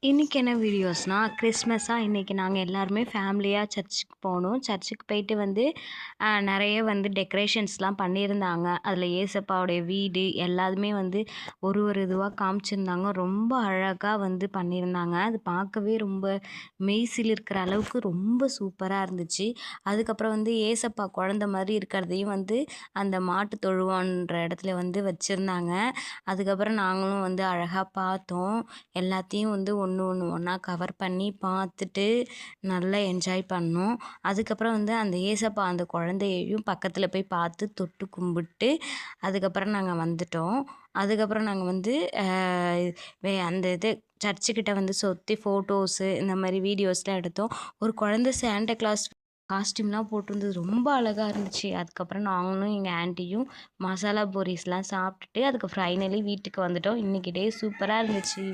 இன்றைக்கி என்ன வீடியோஸ்னால் கிறிஸ்மஸாக இன்றைக்கி நாங்கள் எல்லாருமே ஃபேமிலியாக சர்ச்சுக்கு போனோம். சர்ச்சுக்கு போயிட்டு வந்து நிறைய வந்து டெக்கரேஷன்ஸ்லாம் பண்ணியிருந்தாங்க. அதில் ஏசப்பாவுடைய வீடு எல்லாத்துமே வந்து ஒரு ஒரு இதுவாக காமிச்சிருந்தாங்க. ரொம்ப அழகாக வந்து பண்ணியிருந்தாங்க. அது பார்க்கவே ரொம்ப மெய்சிலிர்க்கிற அளவுக்கு ரொம்ப சூப்பராக இருந்துச்சு. அதுக்கப்புறம் வந்து ஏசப்பா குழந்த மாதிரி இருக்கிறதையும் வந்து அந்த மாட்டு தொழுவன்ற இடத்துல வந்து வச்சுருந்தாங்க. அதுக்கப்புறம் நாங்களும் வந்து அழகாக பார்த்தோம். எல்லாத்தையும் வந்து ஒன்றா கவர் பண்ணி பார்த்துட்டு நல்லா என்ஜாய் பண்ணோம். அதுக்கப்புறம் வந்து அந்த ஏசப்பா அந்த குழந்தையையும் பக்கத்தில் போய் பார்த்து தொட்டு கும்பிட்டு அதுக்கப்புறம் நாங்கள் வந்துட்டோம். அதுக்கப்புறம் நாங்கள் வந்து அந்த இது சர்ச்சுக்கிட்ட வந்து சுற்றி ஃபோட்டோஸு இந்த மாதிரி வீடியோஸ்லாம் எடுத்தோம். ஒரு குழந்தை சாண்டா கிளாஸ் காஸ்டியூம்லாம் போட்டிருந்தது ரொம்ப அழகாக இருந்துச்சு. அதுக்கப்புறம் நாங்களும் எங்கள் ஆன்ட்டியும் மசாலா பூரிஸ்லாம் சாப்பிட்டுட்டு அதுக்கு ஃபைனலி வீட்டுக்கு வந்துட்டோம். இன்றைக்கி டே சூப்பராக இருந்துச்சு.